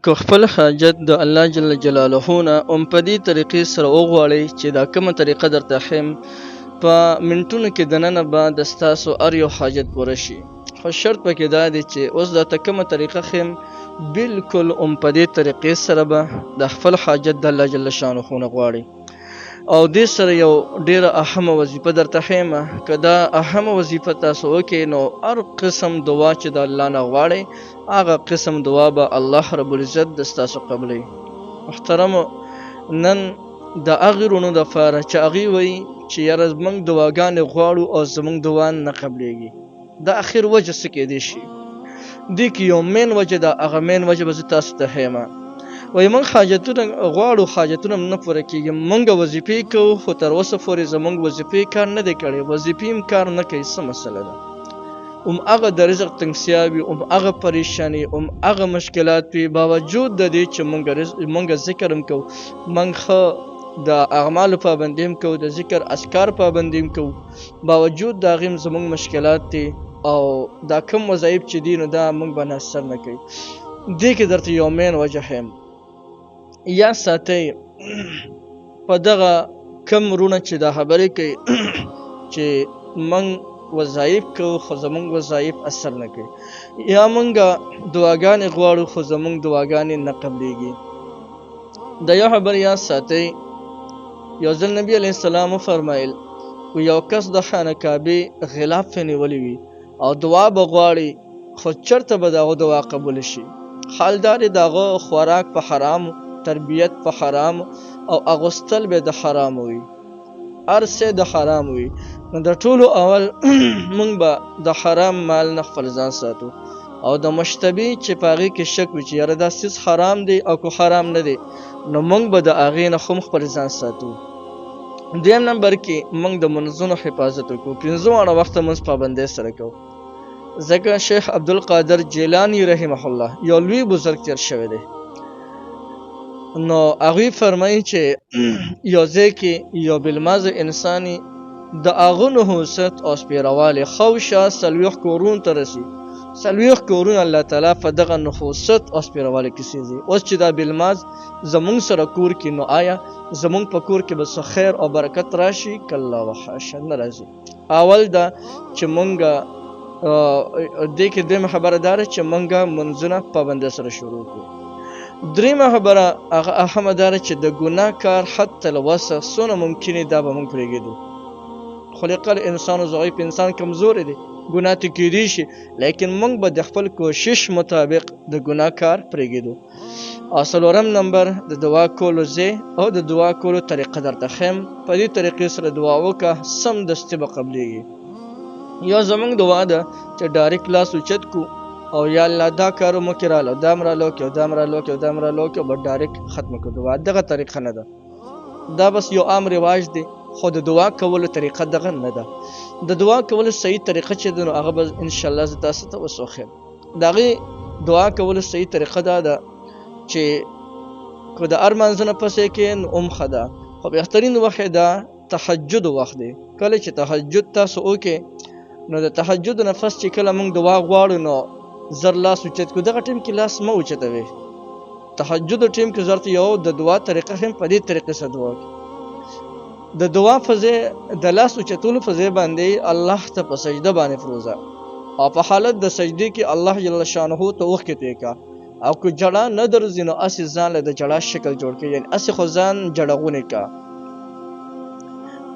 که خپل حاجت د الله جل جلاله نه په دې طریقې سره وغواړئ چې دا کومه طریقه درته ښیم په منټونو کې دننه به د ستاسو هر یو حاجت پوره شي. خو شرط پکې دا دی چې اوس درته کومه طریقه ښیم بالکل په دې طریقې سره به د خپل حاجت د الله جل شانه نه غواړئ. او دې سره یو ډیره اهمه وظیفه درته ښیم. که دا اهمه وظیفه تاسو وکړئ نو هر قسم دعا چې د الله نه غواړئ هغه قسم دعا به الله رب العزت د ستاسو قبلوي. محترمو، نن د هغې وروڼو دپاره چې هغوی وایي چې یاره زموږ دعاګانې غواړو او زموږ دعا نه قبلیږي، د اخر وجه څه کیدی شي؟ دې کې یو مین وجه ده، هغه مین وجه به زه تاسو ته ښیم. وایي موږ حاجتونه غواړو، حاجتونه نه پوره کېږي، موږ وظیفې کوو خو تر اوسه پورې زموږ وظیفې کار نه دی کړی، وظیفې هم کار نه کوي. څه مسله ده؟ هغه د رزق تنګسیا وي، هغه پریشاني، هغه مشکلات وي، باوجود د دې چې موږ ذکر هم کوو، موږ ښه د اعمالو پابندي هم کوو، د ذکر اذکار پابندي هم کوو، باوجود د هغې هم زموږ مشکلات دي او دا کوم وظایف چې دي نو دا موږ باندې اثر نه کوي. دې کې درته یو مین وجه ښیم. یا ساتئ په دغه کم وروڼه چې دا خبرې کوي چې موږ وظایف کوو خو زموږ وظایف اثر نه کوي، یا موږ دعاګانې غواړو خو زموږ دعاګانې نه قبلیږي. د یو خبر یاد ساتئ، یو ځل نبي علیه السلام وفرمایل یو کس د خانه کعبې غلاف پرې نیولی وي او دعا به غواړي خو چرته به د هغه دعا قبول شي؟ حال دا دی د هغه خوراک په حرامو، تربیت په حرامو او اغوستل به د حرامو وي، هر څه د حرام وي. نو د ټولو اول موږ به د حرام مال نه خپل ځان ساتو او د مشتبه چې په هغې کې شک وي چې یاره دا څیز حرام دی او که حرام نه دی نو موږ به د هغې نه هم خپل ځان ساتو. دویم نمبر کې موږ د منځونو حفاظت وکړو، 5 واړه وخته منځ پابندۍ سره کوو. ځکه شیخ عبدالقادر جیلانی رحمه الله یو لوی بزرګ تیر شوی دی، نو هغوی فرمایي چې یو ځای کې یو بالمازه انساني د هغه نحوست او سپیروالی خوشه 40 کورونو ته رسي. 40 کورونه الله تعالی په دغه نحوست او سپیروالی کې سیزي. اوس چې دا بالماز زمونږ سره کور کې نو آیا زمونږ په کور کې به څه خیر او برکت راشي؟ کله وحاشه نه راځي. اول دا چې مونږ دې کې دویمه خبره دا ده چې مونږ منځونه پابندۍ سره شروع کړو. دریمه خبره هغه اهمه دا ده چې د ګناه کار حتی الوسع څونه ممکن دا به مونږ پرېږدو. خلق الانسان ضعیف، انسان کمزوری دی، ګناه ته کېدی شي، لیکن مونږ به د خپل کوشش مطابق د ګناه کار پرېږدو. او څلورم نمبر د دعا کولو ځای او د دعا کولو طریقه درته ښیم. په دې طریقې سره دعا وکړه سمدستي به قبلیږي. یا زمونږ دعا ده چې ډایرکټ لاس اوچت کو او یا الله دا کارو مو کې راله دا م رالو کې او دا م رالو کې او دا م رالو کې به ډایرکټ ختمه کړو. دعا دغه طریقه نه ده، دا بس یو عام رواج دی، خو د دعا کولو طریقه دغه نه ده. د دعا کولو صحیح طریقه چې ده نو هغه به انشاءالله زه تاسو ته وسوښیم. د هغې دعا کولو صحیح طریقه دا ده چې که د هر منځونه پسې کې نو ښه ده، خو بهترین وخت ده تهجد وخت دی. کله چې تهجد تاسو وکړئ نو د تهجد نه پس چې کله موږ دعا غواړو نو زر لاس اوچت کړو. دغه ټیم کې لاس مه اوچتوئ. تهجد ټیم کې زر یو د دعا طریقه هم په دې طریقې سره دعا کوي. د دعا په ځای د لاس اوچتولو په ځای باندې الله ته په سجده باندې فروزه او په حالت د سجدې کې الله جل شانه ته اوښکې توی کړه. او که جړه نه درځي نو اسې ځان له د جړه شکل جوړ کړي، یعنې اسې خو ځان جړغونې کړه.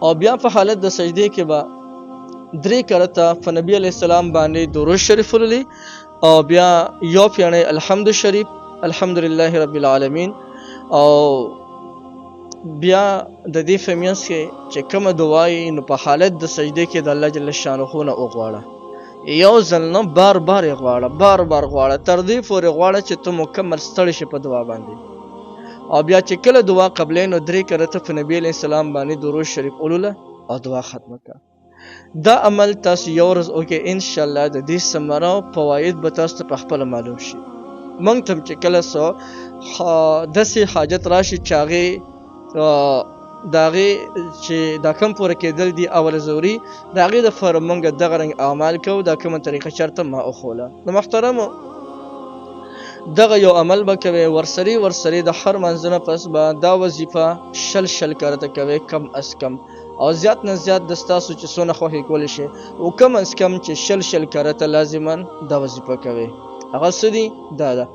او بیا په حالت د سجدې کې به 3 کرته په نبی علیه السلام باندې درود شریف ولولي او بیا یو پیاڼی الحمد شریف الحمدلله رب العالمین. او بیا د دې په منځ کې چې کومه دعا یې نو په حالت د سجدې کې د الله جل شانه نه وغواړه. یو ځل نه بار بار یې غواړه، بار بار غواړه، تر دې پورې غواړه چې ته مکمل ستړی شې په دعا باندې. او بیا چې کله دعا قبلې نو 3 کرته په نبی علیه السلام باندې درود شریف ولوله او دعا ختمه کړه. دا عمل تاسو یو ورځ وکړئ، انشاءالله د دې ثمره او فواید به تاسو ته په خپله معلوم شي. موږ ته چې کله څه داسې حاجت راشي چې هغې د هغې چې دا کم پوره کېدل دي اول ضروري د هغې دپاره موږ دغه رنګ اعمال کوو. دا کومه طریقه چېرته ما وښوله. نو محترمو دغه یو عمل به کوي ورسره د هر منځ نه پس به دا وظیفه شل کرته کوي کم از کم او زیات نه زیات د ستاسو چې څونه خوښې کولی شي او کم از کم چې شل کرته لازما دا وظیفه کوي هغه څه دي دا ده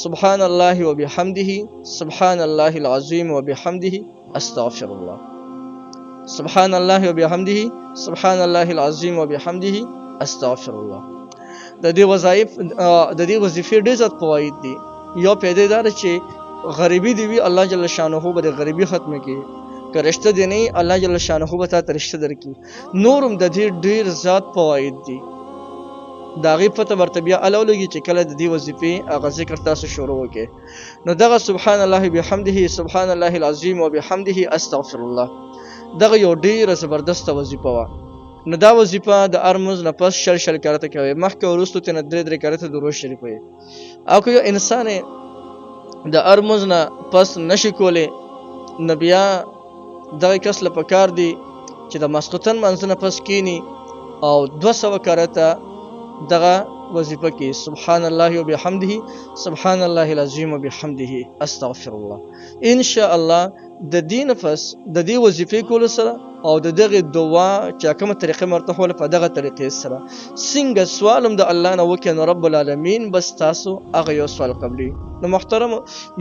سبحان الله وبحمده سبحان الله العظیم وبحمده استغفر الله سبحان الله وبحمده سبحان الله العظیم وبحمده استغفر الله د دې وظیفې ډېر زیات فواید دي یو پیدا دار چې غریبي دی وی الله جل شانه به د غریبي ختم کړي که رشتہ دی نه الله جل شانه به تا رشتہ درکړي نورم د دې ډېر زیات فواید دي دا غي پته مرتبه الولږي چې کله د دې وظیفې هغه ذکر تاسو شروع وکړي نو دغه سبحان الله بحمده سبحان الله العظیم وبحمده استغفر الله دغه یو ډیره زبردست وظیفه وه نو دا وظیفه د ارمز نه پس شل کرته کوي مخکې وروسته تنه درې کرته درود شریف وي او که یو انسان د ارمز نه پس نشي کولی نو بیا دغه کس له پکار دی چې د ماسختن منځ نه پس کینی او 200 کرته دغه وظیفه کې سبحان الله وبحمده سبحان الله العظیم وبحمده استغفر الله ان شاء الله د دې نفس د دې وظیفې کول سره او د دغه دعا چې کومه طریقه مرته هول په دغه طریقې سره څنګه سوالم د الله نه وکړ رب العالمین بس تاسو هغه یو سوال قبلي نو محترم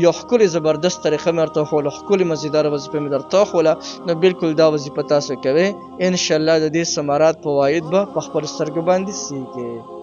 یو خپل زبردست طریقه مرته هول خپل مزیدار وظیفه مې درته خوله نو بالکل دا وظیفه تاسو کوي ان شاء الله د دې ثمرات فواید به په خپل سترګ باندې سي کې